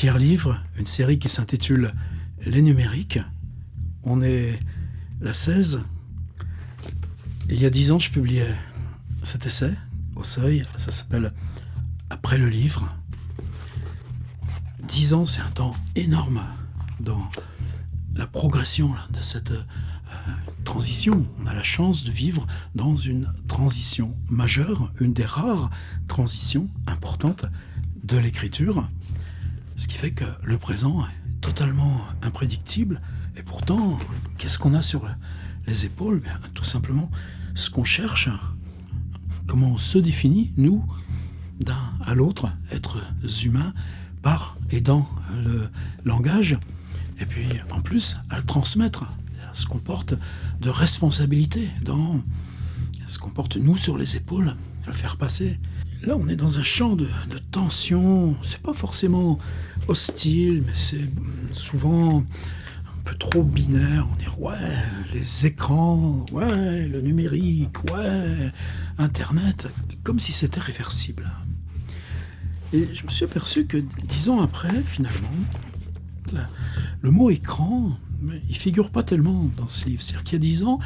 tiers-livre, une série qui s'intitule Les numériques. On est la 16. Il y a 10 ans, je publiais cet essai au Seuil. Ça s'appelle « Après le livre ». 10 ans, c'est un temps énorme dans la progression de cette transition. On a la chance de vivre dans une transition majeure, une des rares transitions importantes de l'écriture. Ce qui fait que le présent est totalement imprédictible. Et pourtant, qu'est-ce qu'on a sur les épaules? Bien, tout simplement ce qu'on cherche, comment on se définit, nous, d'un à l'autre, êtres humains, par et dans le langage, et puis en plus à le transmettre, ce qu'on porte de responsabilité dans ce qu'on porte nous sur les épaules, le faire passer. Là, on est dans un champ de tension. C'est pas forcément hostile, mais c'est souvent un peu trop binaire. On dit ouais, les écrans, ouais, le numérique, ouais, Internet, comme si c'était réversible. Et je me suis aperçu que 10 ans après, finalement, le mot écran, il figure pas tellement dans ce livre. C'est-à-dire qu'il y a 10 ans,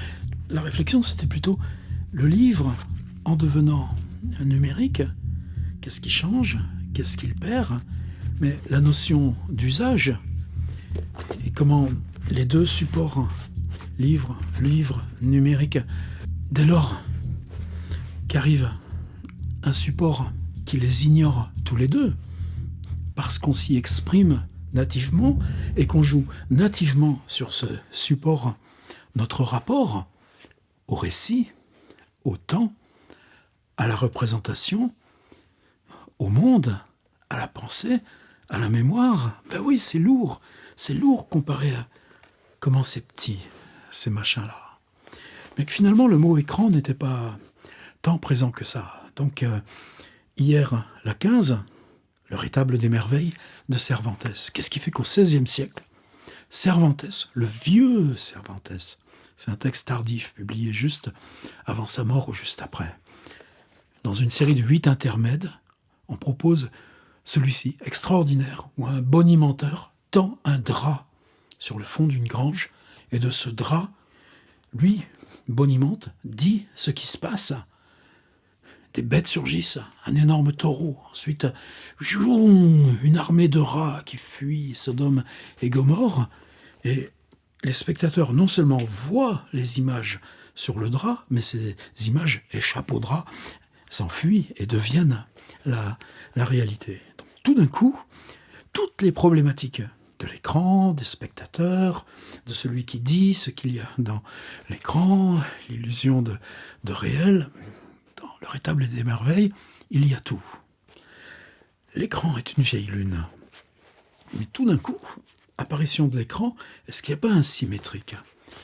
la réflexion, c'était plutôt le livre, en devenant numérique, qu'est-ce qui change, qu'est-ce qu'il perd, mais la notion d'usage et comment les deux supports, livre, numérique, dès lors qu'arrive un support qui les ignore tous les deux, parce qu'on s'y exprime nativement et qu'on joue nativement sur ce support notre rapport au récit, au temps, à la représentation, au monde, à la pensée, à la mémoire. Ben oui, c'est lourd comparé à comment c'est petit, ces machins-là. Mais que finalement, le mot écran n'était pas tant présent que ça. Donc, hier, la 15, le rétable des merveilles de Cervantes. Qu'est-ce qui fait qu'au XVIe siècle, Cervantes, le vieux Cervantes, c'est un texte tardif, publié juste avant sa mort ou juste après. Dans une série de 8 intermèdes, on propose celui-ci, extraordinaire, où un bonimenteur tend un drap sur le fond d'une grange, et de ce drap, lui, bonimente, dit ce qui se passe. Des bêtes surgissent, un énorme taureau, ensuite une armée de rats qui fuient Sodome et Gomorrhe, et les spectateurs non seulement voient les images sur le drap, mais ces images échappent au drap, s'enfuient et deviennent la réalité. Donc, tout d'un coup, toutes les problématiques de l'écran, des spectateurs, de celui qui dit ce qu'il y a dans l'écran, l'illusion de réel, dans le rétable des merveilles, il y a tout. L'écran est une vieille lune. Mais tout d'un coup, apparition de l'écran, est-ce qu'il n'y a pas un symétrique?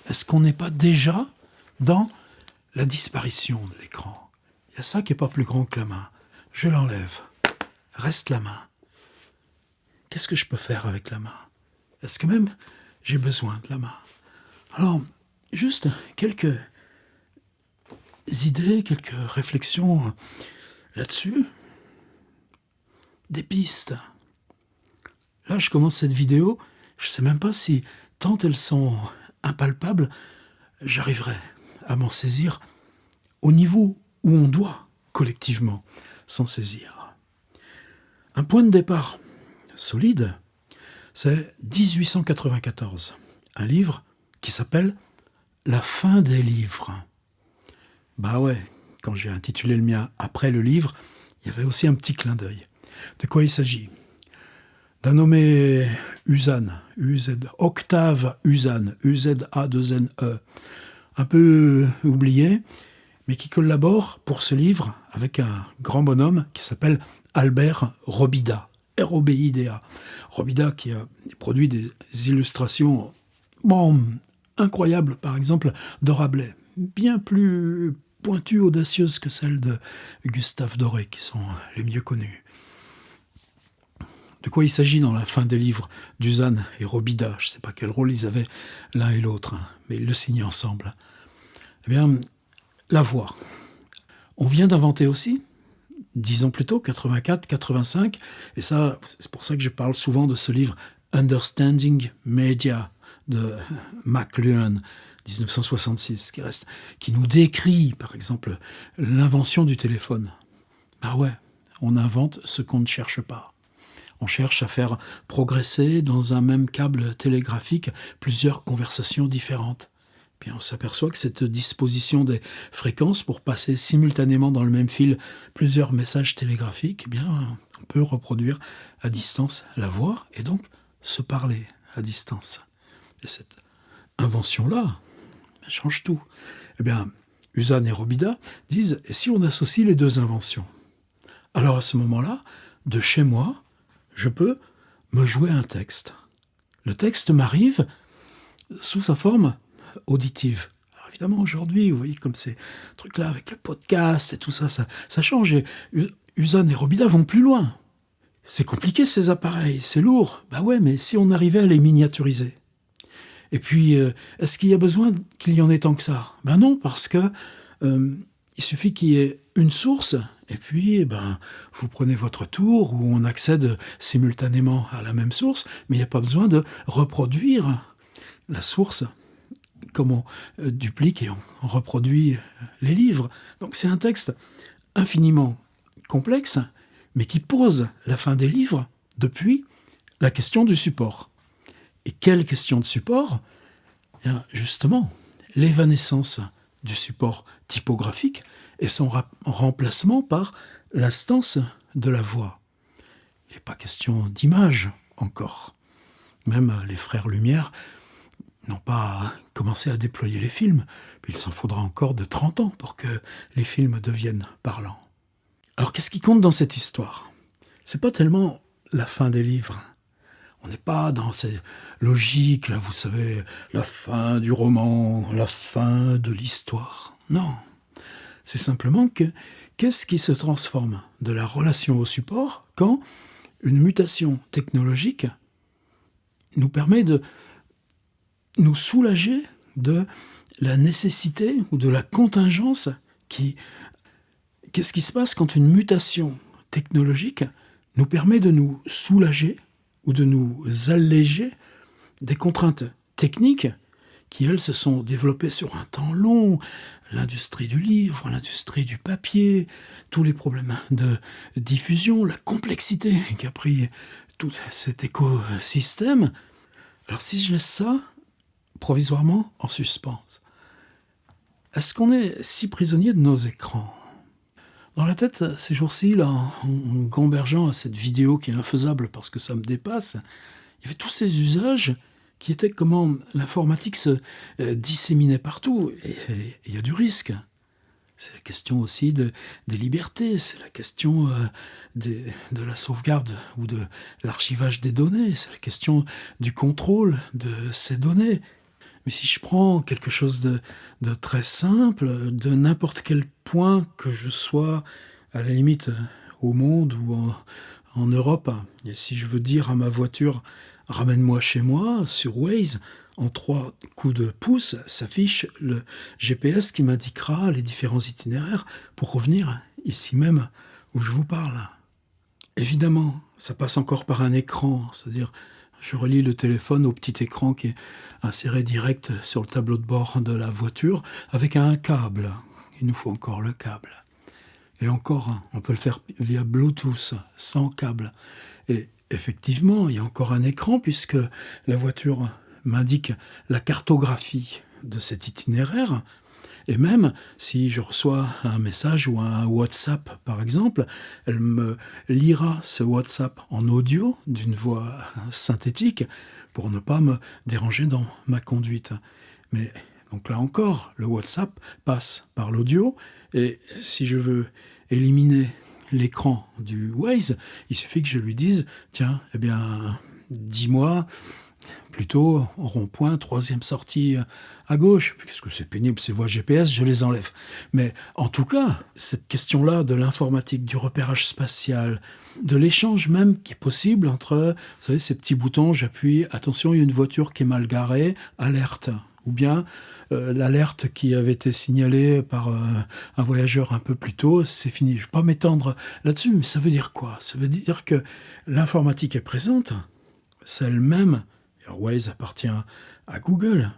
Est-ce qu'on n'est pas déjà dans la disparition de l'écran? Il y a ça qui n'est pas plus grand que la main. Je l'enlève. Reste la main. Qu'est-ce que je peux faire avec la main? Est-ce que même j'ai besoin de la main? Alors, juste quelques idées, quelques réflexions là-dessus. Des pistes. Là, je commence cette vidéo, je ne sais même pas si, tant elles sont impalpables, j'arriverai à m'en saisir au niveau où on doit, collectivement, s'en saisir. Un point de départ solide, c'est 1894, un livre qui s'appelle « La fin des livres ». Bah ouais, quand j'ai intitulé le mien « Après le livre », il y avait aussi un petit clin d'œil. De quoi il s'agit? D'un nommé Uzan, Octave Uzan, U-Z-A-2-N-E, un peu oublié, mais qui collabore pour ce livre avec un grand bonhomme qui s'appelle Albert Robida, R-O-B-I-D-A. Robida qui a produit des illustrations incroyables, par exemple, de Rabelais, bien plus pointues, audacieuses que celles de Gustave Doré, qui sont les mieux connues. De quoi il s'agit dans la fin des livres d'Uzan et Robida? Je ne sais pas quel rôle ils avaient l'un et l'autre, mais ils le signaient ensemble. Eh bien, la voix. On vient d'inventer aussi, 10 ans plus tôt, 84, 85. Et ça, c'est pour ça que je parle souvent de ce livre Understanding Media de McLuhan, 1966, qui nous décrit, par exemple, l'invention du téléphone. Ah ouais, on invente ce qu'on ne cherche pas. On cherche à faire progresser dans un même câble télégraphique plusieurs conversations différentes. Puis on s'aperçoit que cette disposition des fréquences pour passer simultanément dans le même fil plusieurs messages télégraphiques, eh bien, on peut reproduire à distance la voix et donc se parler à distance. Et cette invention-là change tout. Eh bien, Uzan et Robida disent « et si on associe les deux inventions ?» Alors à ce moment-là, de chez moi, je peux me jouer un texte. Le texte m'arrive sous sa forme auditive. Alors évidemment, aujourd'hui, vous voyez, comme ces trucs-là, avec le podcast et tout ça, ça change. Et Uzan et Robida vont plus loin. C'est compliqué, ces appareils, c'est lourd. Ben ouais, mais si on arrivait à les miniaturiser. Et puis, est-ce qu'il y a besoin qu'il y en ait tant que ça? Ben non, parce que il suffit qu'il y ait une source, et puis vous prenez votre tour, où on accède simultanément à la même source, mais il n'y a pas besoin de reproduire la source comme on duplique et on reproduit les livres. Donc c'est un texte infiniment complexe, mais qui pose la fin des livres depuis la question du support. Et quelle question de support? Eh bien, justement, l'évanescence du support typographique et son remplacement par l'instance de la voix. Il n'est pas question d'image encore. Même les frères Lumière n'ont pas commencé à déployer les films, puis il s'en faudra encore de 30 ans pour que les films deviennent parlants. Alors qu'est-ce qui compte dans cette histoire? C'est pas tellement la fin des livres. On n'est pas dans ces logiques, là, vous savez, la fin du roman, la fin de l'histoire. Non. C'est simplement que qu'est-ce qui se transforme de la relation au support quand une mutation technologique nous permet de nous soulager de la nécessité ou de la contingence Qu'est-ce qui se passe quand une mutation technologique nous permet de nous soulager ou de nous alléger des contraintes techniques qui, elles, se sont développées sur un temps long, l'industrie du livre, l'industrie du papier, tous les problèmes de diffusion, la complexité qui a pris tout cet écosystème. Alors si je laisse ça provisoirement en suspens, est-ce qu'on est si prisonnier de nos écrans? Dans la tête, ces jours-ci, là, en gambergeant à cette vidéo qui est infaisable parce que ça me dépasse, il y avait tous ces usages qui étaient comment l'informatique se disséminait partout. Et il y a du risque. C'est la question aussi des libertés, c'est la question de la sauvegarde ou de l'archivage des données, c'est la question du contrôle de ces données. Mais si je prends quelque chose de très simple, de n'importe quel point que je sois, à la limite au monde ou en Europe, et si je veux dire à ma voiture « ramène-moi chez moi » sur Waze, en 3 coups de pouce s'affiche le GPS qui m'indiquera les différents itinéraires pour revenir ici même où je vous parle. Évidemment, ça passe encore par un écran, c'est-à-dire je relie le téléphone au petit écran qui est inséré direct sur le tableau de bord de la voiture avec un câble. Il nous faut encore le câble. Et encore, on peut le faire via Bluetooth, sans câble. Et effectivement, il y a encore un écran puisque la voiture m'indique la cartographie de cet itinéraire. Et même si je reçois un message ou un WhatsApp, par exemple, elle me lira ce WhatsApp en audio d'une voix synthétique pour ne pas me déranger dans ma conduite. Mais donc là encore, le WhatsApp passe par l'audio et si je veux éliminer l'écran du Waze, il suffit que je lui dise « Tiens, eh bien, dis-moi plutôt au rond-point, 3e sortie à gauche. » Qu'est-ce que c'est pénible, ces voies GPS, je les enlève. Mais en tout cas, cette question-là de l'informatique, du repérage spatial, de l'échange même qui est possible entre, vous savez, ces petits boutons, j'appuie, attention, il y a une voiture qui est mal garée, alerte. ou bien l'alerte qui avait été signalée par un voyageur un peu plus tôt, c'est fini. Je ne vais pas m'étendre là-dessus, mais ça veut dire quoi? Ça veut dire que l'informatique est présente, celle même. Waze appartient à Google,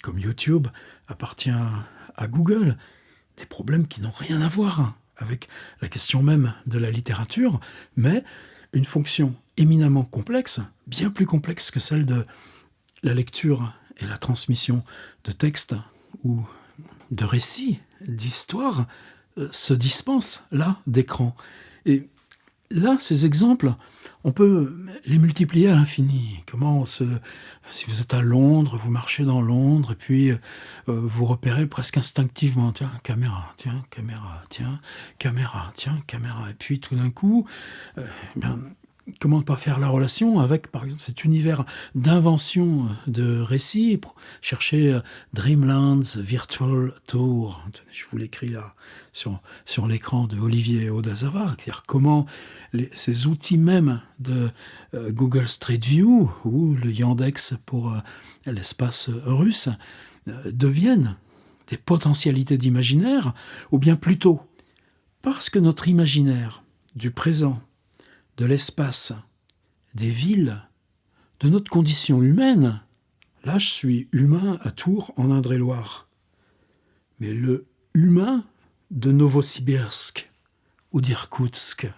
comme YouTube appartient à Google. Des problèmes qui n'ont rien à voir avec la question même de la littérature, mais une fonction éminemment complexe, bien plus complexe que celle de la lecture et la transmission de textes ou de récits, d'histoires, se dispensent là d'écran. Et là, ces exemples, on peut les multiplier à l'infini. Si vous êtes à Londres, vous marchez dans Londres, et puis vous repérez presque instinctivement, tiens, caméra, tiens, caméra, tiens, caméra, tiens, caméra. Et puis tout d'un coup, comment ne pas faire la relation avec, par exemple, cet univers d'invention de récits? Cherchez Dreamlands Virtual Tour. Je vous l'écris là sur l'écran de Olivier Odazawa. C'est-à-dire comment ces outils même de Google Street View ou le Yandex pour l'espace russe deviennent des potentialités d'imaginaire, ou bien plutôt parce que notre imaginaire du présent, de l'espace, des villes, de notre condition humaine. Là, je suis humain à Tours, en Indre-et-Loire. Mais le humain de Novosibirsk ou d'Irkoutsk,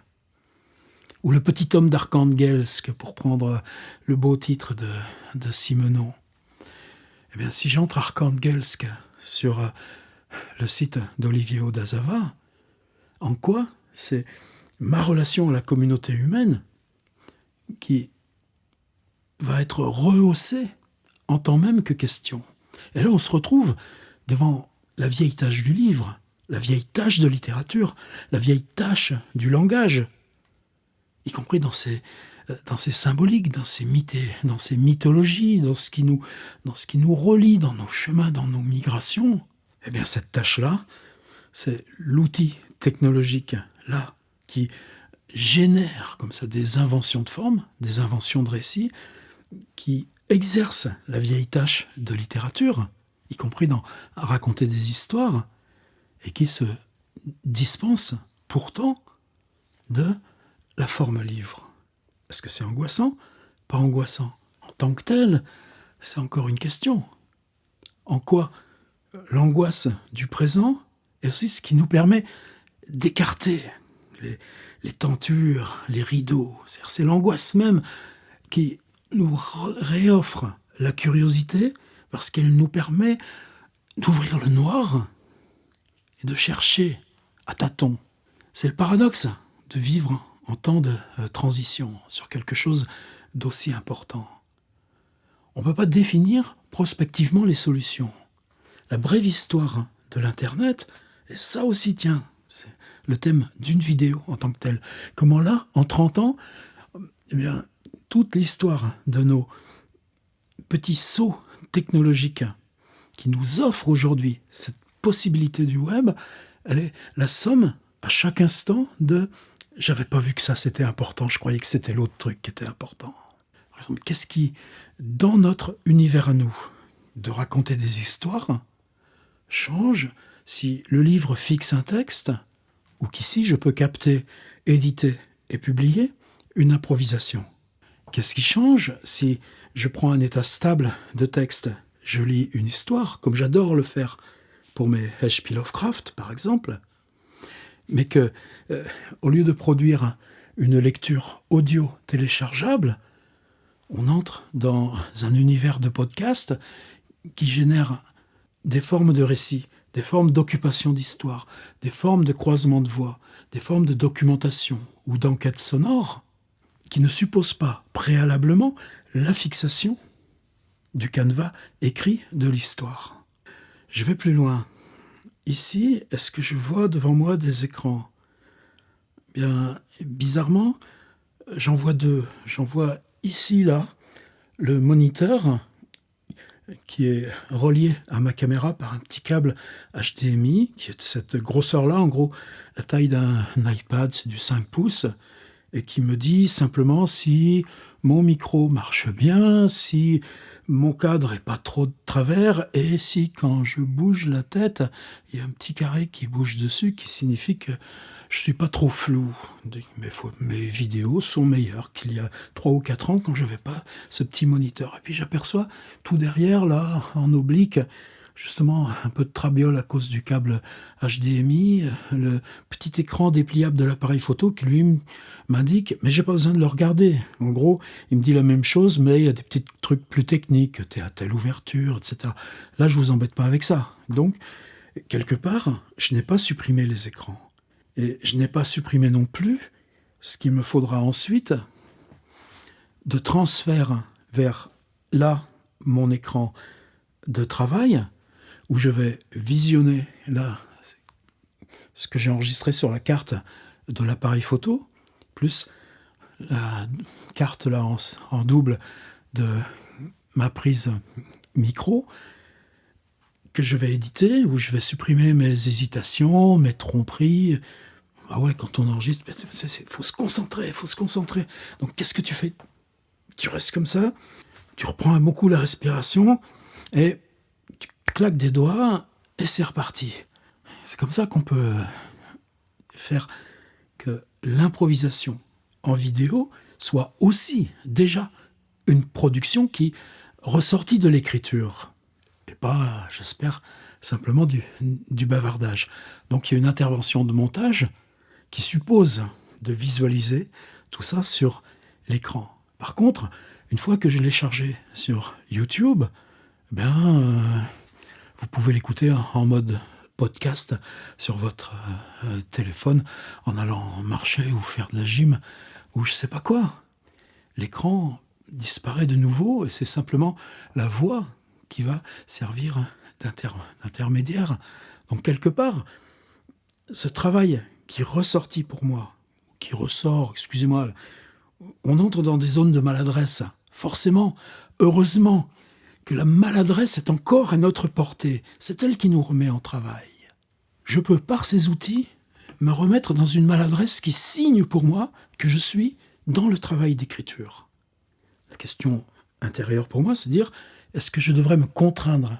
ou le petit homme d'Arkhangelsk, pour prendre le beau titre de Simenon. Eh bien, si j'entre Arkhangelsk sur le site d'Olivier Odazawa, en quoi c'est ma relation à la communauté humaine qui va être rehaussée en tant même que question. Et là, on se retrouve devant la vieille tâche du livre, la vieille tâche de littérature, la vieille tâche du langage, y compris dans ces symboliques, dans ces mythologies, dans ce qui nous relie, dans nos chemins, dans nos migrations. Eh bien, cette tâche-là, c'est l'outil technologique là qui génère comme ça des inventions de forme, des inventions de récits, qui exercent la vieille tâche de littérature, y compris dans raconter des histoires, et qui se dispensent pourtant de la forme livre. Est-ce que c'est angoissant? Pas angoissant. En tant que tel, c'est encore une question. En quoi l'angoisse du présent est aussi ce qui nous permet d'écarter les tentures, les rideaux. C'est l'angoisse même qui nous réoffre la curiosité parce qu'elle nous permet d'ouvrir le noir et de chercher à tâtons. C'est le paradoxe de vivre en temps de transition sur quelque chose d'aussi important. On ne peut pas définir prospectivement les solutions. La brève histoire de l'Internet, et ça aussi, tiens, c'est le thème d'une vidéo en tant que telle. Comment là, en 30 ans, eh bien, toute l'histoire de nos petits sauts technologiques qui nous offrent aujourd'hui cette possibilité du web, elle est la somme à chaque instant de « j'avais pas vu que ça c'était important, je croyais que c'était l'autre truc qui était important ». Par exemple, qu'est-ce qui, dans notre univers à nous, de raconter des histoires, change si le livre fixe un texte ou qu'ici je peux capter, éditer et publier une improvisation. Qu'est-ce qui change si je prends un état stable de texte, je lis une histoire, comme j'adore le faire pour mes H.P. Lovecraft par exemple, mais que, au lieu de produire une lecture audio téléchargeable, on entre dans un univers de podcast qui génère des formes de récits, des formes d'occupation d'histoire, des formes de croisement de voix, des formes de documentation ou d'enquête sonore qui ne supposent pas préalablement la fixation du canevas écrit de l'histoire. Je vais plus loin. Ici, est-ce que je vois devant moi des écrans? Bien, bizarrement, j'en vois deux. J'en vois ici, là, le moniteur qui est relié à ma caméra par un petit câble HDMI, qui est de cette grosseur-là, en gros, la taille d'un iPad, c'est du 5 pouces, et qui me dit simplement si mon micro marche bien, si mon cadre est pas trop de travers et si quand je bouge la tête, il y a un petit carré qui bouge dessus qui signifie que je suis pas trop flou. Mes vidéos sont meilleures qu'il y a 3 ou 4 ans quand j'avais pas ce petit moniteur. Et puis j'aperçois tout derrière, là, en oblique, justement un peu de trabiole à cause du câble HDMI, le petit écran dépliable de l'appareil photo qui lui m'indique, mais j'ai pas besoin de le regarder. En gros, il me dit la même chose, mais il y a des petits trucs plus techniques, t'es à telle ouverture, etc. Là, je vous embête pas avec ça. Donc, quelque part, je n'ai pas supprimé les écrans. Et je n'ai pas supprimé non plus ce qu'il me faudra ensuite de transfert vers là, mon écran de travail, où je vais visionner là ce que j'ai enregistré sur la carte de l'appareil photo, plus la carte là en double de ma prise micro, que je vais éditer, où je vais supprimer mes hésitations, mes tromperies. Ah ouais, quand on enregistre, faut se concentrer, faut se concentrer. Donc qu'est-ce que tu fais? Tu restes comme ça, tu reprends beaucoup la respiration, et tu claques des doigts, et c'est reparti. C'est comme ça qu'on peut faire que l'improvisation en vidéo soit aussi déjà une production qui ressortit de l'écriture. Et pas, j'espère, simplement du bavardage. Donc il y a une intervention de montage qui suppose de visualiser tout ça sur l'écran. Par contre, une fois que je l'ai chargé sur YouTube, vous pouvez l'écouter en mode podcast sur votre téléphone en allant marcher ou faire de la gym ou je sais pas quoi. L'écran disparaît de nouveau et c'est simplement la voix qui va servir d'intermédiaire. Donc quelque part, ce travail qui ressortit pour moi, qui ressort, excusez-moi, on entre dans des zones de maladresse. Forcément, heureusement, que la maladresse est encore à notre portée. C'est elle qui nous remet en travail. Je peux, par ces outils, me remettre dans une maladresse qui signe pour moi que je suis dans le travail d'écriture. La question intérieure pour moi, c'est de dire, est-ce que je devrais me contraindre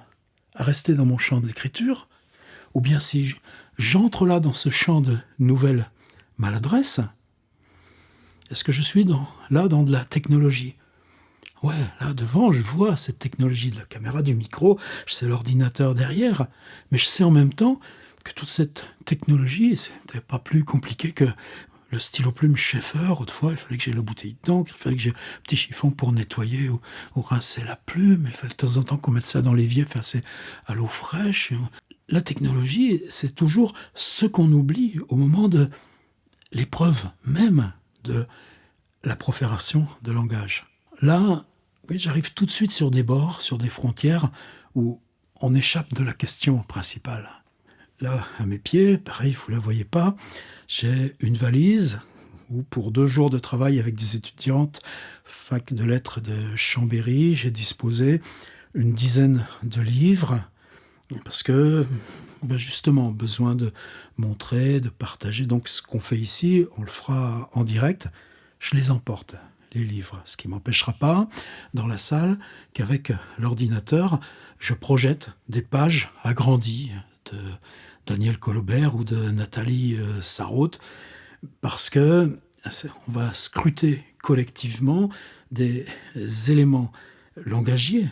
à rester dans mon champ de l'écriture? Ou bien si j'entre là dans ce champ de nouvelles maladresses, est-ce que je suis là dans de la technologie? Ouais, là devant, je vois cette technologie de la caméra, du micro, je sais l'ordinateur derrière, mais je sais en même temps que toute cette technologie, c'était pas plus compliqué que le stylo plume Schaeffer. Autrefois, il fallait que j'ai la bouteille d'encre, il fallait que j'ai un petit chiffon pour nettoyer ou rincer la plume, il fallait de temps en temps qu'on mette ça dans l'évier, faire c'est à l'eau fraîche. La technologie, c'est toujours ce qu'on oublie au moment de l'épreuve même de la profération de langage. Là, oui, j'arrive tout de suite sur des bords, sur des frontières où on échappe de la question principale. Là, à mes pieds, pareil, vous ne la voyez pas, j'ai une valise où pour 2 jours de travail avec des étudiantes, fac de lettres de Chambéry, j'ai disposé une dizaine de livres parce que, justement, besoin de montrer, de partager. Donc ce qu'on fait ici, on le fera en direct, je les emporte. Les livres, ce qui ne m'empêchera pas, dans la salle, qu'avec l'ordinateur, je projette des pages agrandies de Daniel Colobert ou de Nathalie Sarraute, parce que on va scruter collectivement des éléments langagiers.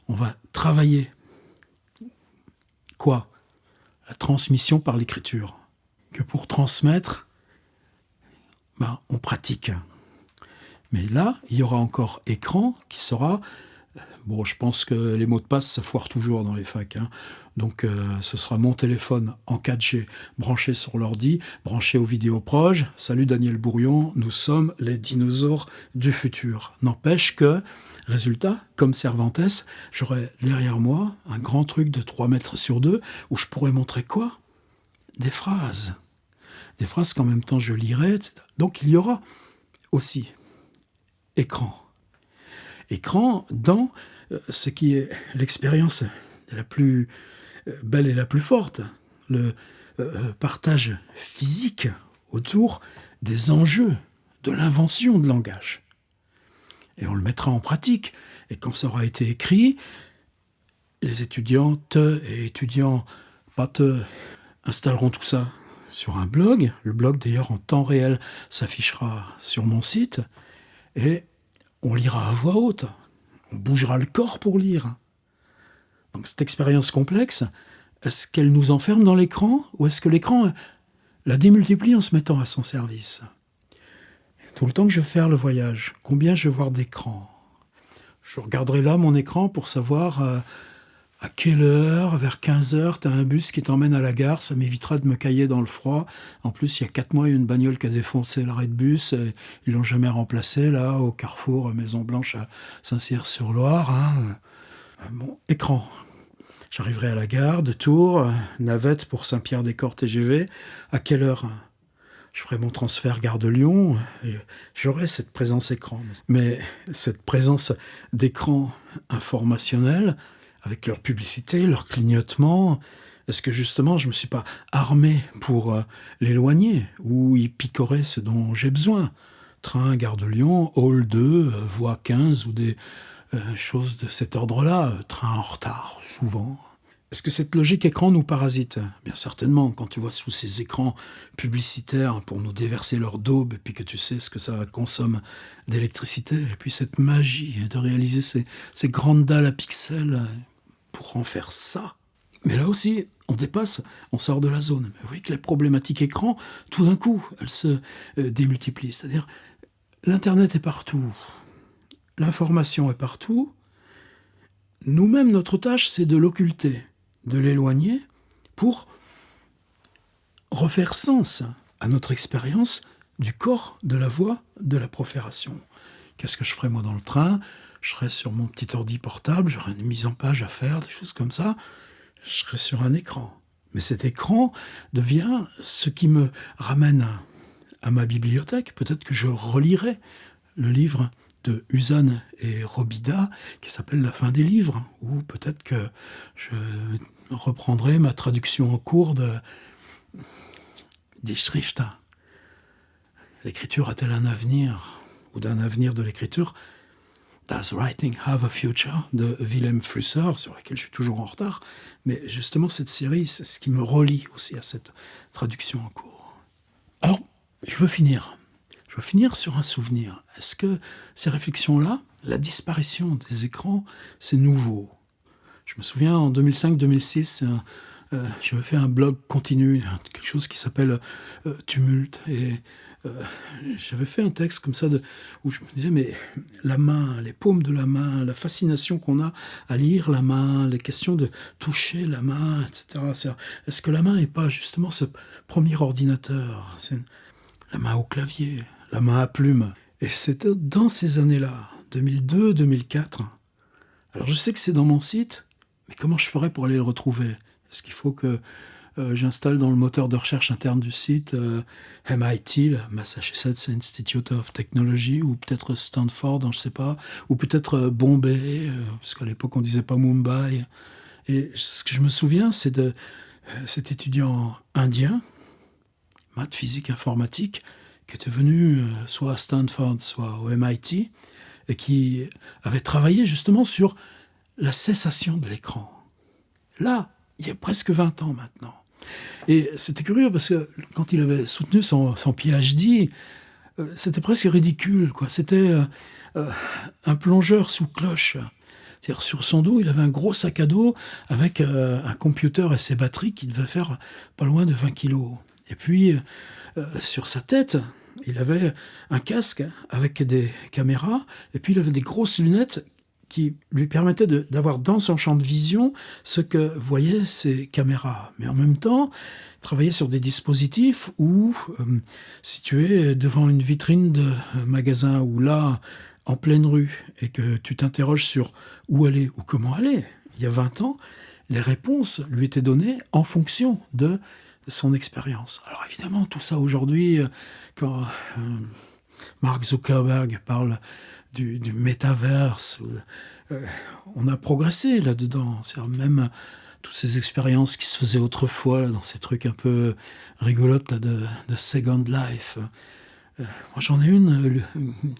On va travailler quoi? La transmission par l'écriture. Que pour transmettre, on pratique. Mais là, il y aura encore écran qui sera... Bon, je pense que les mots de passe, ça foire toujours dans les facs. Donc, ce sera mon téléphone en 4G branché sur l'ordi, branché au vidéoproche. Salut Daniel Bourrion, nous sommes les dinosaures du futur. N'empêche que, résultat, comme Cervantes, j'aurai derrière moi un grand truc de 3 mètres sur 2 où je pourrais montrer quoi? Des phrases. Des phrases qu'en même temps je lirai, etc. Donc, il y aura aussi écran. Écran dans ce qui est l'expérience la plus belle et la plus forte, le partage physique autour des enjeux de l'invention de langage. et on le mettra en pratique. Et quand ça aura été écrit, les étudiantes et étudiants installeront tout ça sur un blog. Le blog, d'ailleurs, en temps réel, s'affichera sur mon site. Et on lira à voix haute. On bougera le corps pour lire. Donc cette expérience complexe, est-ce qu'elle nous enferme dans l'écran ou est-ce que l'écran la démultiplie en se mettant à son service? Tout le temps que je vais faire le voyage, combien je vais voir d'écrans? Je regarderai là mon écran pour savoir à quelle heure, vers 15 heures, tu as un bus qui t'emmène à la gare, ça m'évitera de me cailler dans le froid. En plus, il y a 4 mois, il y a une bagnole qui a défoncé l'arrêt de bus, et ils l'ont jamais remplacé, là, au carrefour Maison Blanche à Saint-Cyr-sur-Loire. Mon écran. J'arriverai à la gare de Tours, navette pour Saint-Pierre-des-Corps TGV. À quelle heure je ferai mon transfert gare de Lyon, j'aurai cette présence écran. Mais cette présence d'écran informationnel, avec leur publicité, leur clignotement, est-ce que justement je ne me suis pas armé pour l'éloigner, ou y picorer ce dont j'ai besoin? Train, gare de Lyon, hall 2, voie 15, ou des choses de cet ordre-là, train en retard, souvent. Est-ce que cette logique écran nous parasite? Bien certainement, quand tu vois sous ces écrans publicitaires pour nous déverser leur daube, et puis que tu sais ce que ça consomme d'électricité, et puis cette magie de réaliser ces grandes dalles à pixels pour en faire ça. Mais là aussi, on dépasse, on sort de la zone. Mais vous voyez que les problématiques écran, tout d'un coup, elles se démultiplient. C'est-à-dire, l'Internet est partout, l'information est partout. Nous-mêmes, notre tâche, c'est de l'occulter, de l'éloigner, pour refaire sens à notre expérience du corps, de la voix, de la profération. Qu'est-ce que je ferais moi dans le train? Je serais sur mon petit ordi portable, j'aurais une mise en page à faire, des choses comme ça. Je serais sur un écran. Mais cet écran devient ce qui me ramène à ma bibliothèque. Peut-être que je relirai le livre de Uzan et Robida qui s'appelle La fin des livres, ou peut-être que je reprendrai ma traduction en cours des Schriften. L'écriture a-t-elle un avenir, ou d'un avenir de l'écriture? Does Writing Have a Future de Willem Flusser, sur laquelle je suis toujours en retard. Mais justement, cette série, c'est ce qui me relie aussi à cette traduction en cours. Alors, je veux finir sur un souvenir. Est-ce que ces réflexions-là, la disparition des écrans, c'est nouveau? Je me souviens, en 2005-2006, j'avais fait un blog continu, quelque chose qui s'appelle Tumulte, et j'avais fait un texte comme ça où je me disais, mais la main, les paumes de la main, la fascination qu'on a à lire la main, les questions de toucher la main, etc. Est-ce que la main n'est pas justement ce premier ordinateur? C'est la main au clavier, la main à plume. Et c'était dans ces années-là, 2002-2004. Alors je sais que c'est dans mon site, mais comment je ferais pour aller le retrouver? Est-ce qu'il faut que j'installe dans le moteur de recherche interne du site MIT, le Massachusetts Institute of Technology, ou peut-être Stanford, je ne sais pas, ou peut-être Bombay, parce qu'à l'époque on ne disait pas Mumbai. Et ce que je me souviens, c'est de cet étudiant indien, maths, physique, informatique, qui était venu soit à Stanford, soit au MIT, et qui avait travaillé justement sur la cessation de l'écran. Là, il y a presque 20 ans maintenant. Et c'était curieux parce que quand il avait soutenu son PhD, c'était presque ridicule, quoi. C'était un plongeur sous cloche. C'est-à-dire, sur son dos, il avait un gros sac à dos avec un computer et ses batteries qui devaient faire pas loin de 20 kilos. Et puis, sur sa tête, il avait un casque avec des caméras, et puis il avait des grosses lunettes qui lui permettaient d'avoir dans son champ de vision ce que voyaient ces caméras. Mais en même temps, il travaillait sur des dispositifs où, si tu es devant une vitrine de magasin ou là, en pleine rue, et que tu t'interroges sur où aller ou comment aller, il y a 20 ans, les réponses lui étaient données en fonction de son expérience. Alors évidemment, tout ça aujourd'hui, quand Mark Zuckerberg parle du métaverse, on a progressé là-dedans. C'est-à-dire même toutes ces expériences qui se faisaient autrefois, là, dans ces trucs un peu rigolotes là, de Second Life. Moi, j'en ai une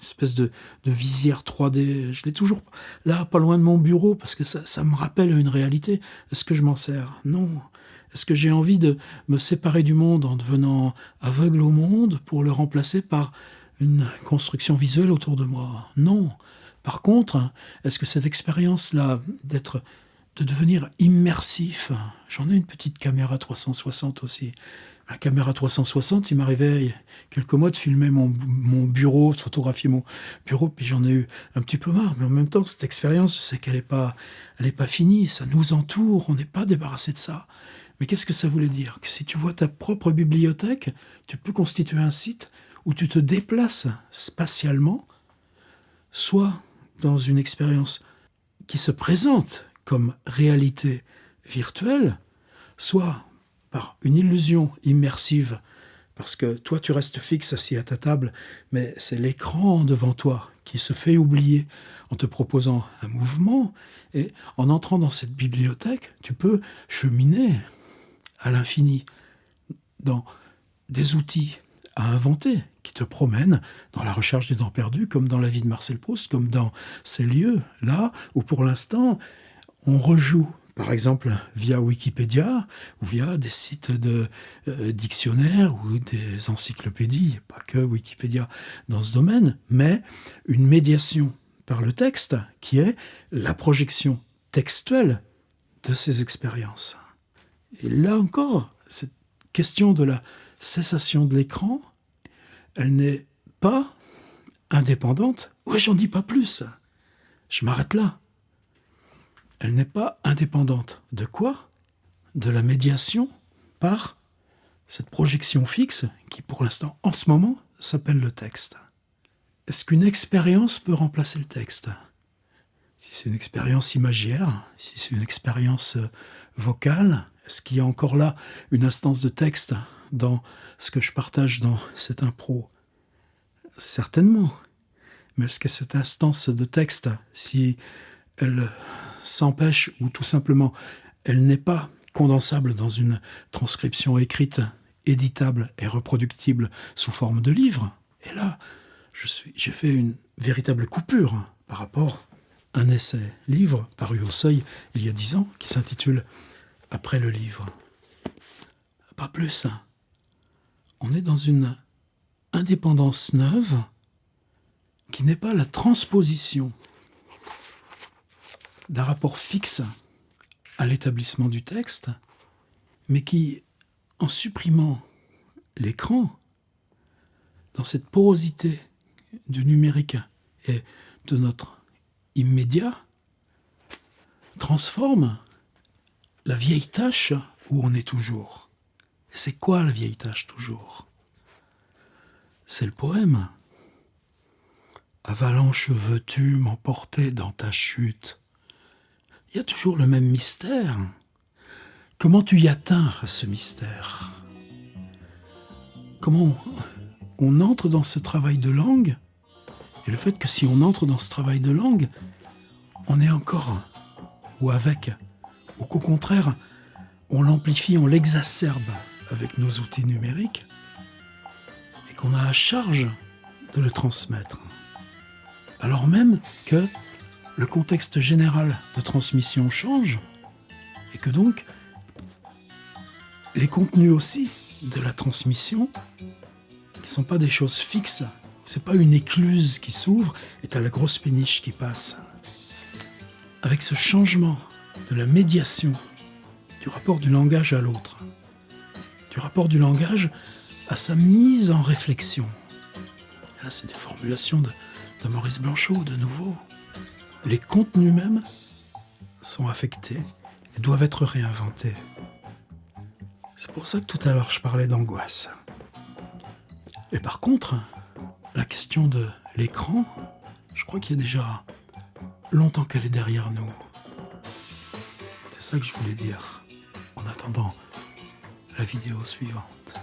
espèce de visière 3D. Je l'ai toujours là, pas loin de mon bureau, parce que ça me rappelle une réalité. Est-ce que je m'en sers? Non. Est-ce que j'ai envie de me séparer du monde en devenant aveugle au monde pour le remplacer par une construction visuelle autour de moi? Non. Par contre, est-ce que cette expérience-là de devenir immersif, j'en ai une petite caméra 360 aussi. La caméra 360, il m'arrivait il y a quelques mois de filmer mon bureau, de photographier mon bureau, puis j'en ai eu un petit peu marre. Mais en même temps, cette expérience, je sais qu'elle n'est pas finie, ça nous entoure, on n'est pas débarrassé de ça. Mais qu'est-ce que ça voulait dire? Que si tu vois ta propre bibliothèque, tu peux constituer un site où tu te déplaces spatialement, soit dans une expérience qui se présente comme réalité virtuelle, soit par une illusion immersive, parce que toi tu restes fixe assis à ta table, mais c'est l'écran devant toi qui se fait oublier en te proposant un mouvement, et en entrant dans cette bibliothèque, tu peux cheminer à l'infini dans des outils à inventer qui te promènent dans la recherche du temps perdu, comme dans la vie de Marcel Proust, comme dans ces lieux-là où pour l'instant on rejoue, par exemple via Wikipédia ou via des sites de dictionnaires ou des encyclopédies, il n'y a pas que Wikipédia dans ce domaine, mais une médiation par le texte qui est la projection textuelle de ces expériences. Et là encore, cette question de la cessation de l'écran, elle n'est pas indépendante. Ouais, j'en dis pas plus. Je m'arrête là. Elle n'est pas indépendante de quoi? De la médiation par cette projection fixe qui, pour l'instant, en ce moment, s'appelle le texte. Est-ce qu'une expérience peut remplacer le texte? Si c'est une expérience imagière, si c'est une expérience vocale, est-ce qu'il y a encore là une instance de texte dans ce que je partage dans cette impro? Certainement. Mais est-ce que cette instance de texte, si elle s'empêche ou tout simplement elle n'est pas condensable dans une transcription écrite, éditable et reproductible sous forme de livre, et là, j'ai fait une véritable coupure par rapport à un essai-livre paru au Seuil il y a 10 ans qui s'intitule « Après le livre ». Pas plus. On est dans une indépendance neuve qui n'est pas la transposition d'un rapport fixe à l'établissement du texte, mais qui, en supprimant l'écran, dans cette porosité du numérique et de notre immédiat, transforme la vieille tâche où on est toujours. Et c'est quoi la vieille tâche toujours? C'est le poème. Avalanche, veux-tu m'emporter dans ta chute? Il y a toujours le même mystère. Comment tu y atteins à ce mystère? Comment on entre dans ce travail de langue? Et le fait que si on entre dans ce travail de langue, on est encore, ou avec, ou qu'au contraire, on l'amplifie, on l'exacerbe avec nos outils numériques, et qu'on a à charge de le transmettre. Alors même que le contexte général de transmission change, et que donc les contenus aussi de la transmission ne sont pas des choses fixes, c'est pas une écluse qui s'ouvre et t'as la grosse péniche qui passe. Avec ce changement de la médiation du rapport du langage à l'autre, du rapport du langage à sa mise en réflexion. Et là, c'est des formulations de Maurice Blanchot, de nouveau. Les contenus même sont affectés et doivent être réinventés. C'est pour ça que tout à l'heure, je parlais d'angoisse. Et par contre, la question de l'écran, je crois qu'il y a déjà longtemps qu'elle est derrière nous. C'est ça que je voulais dire en attendant la vidéo suivante.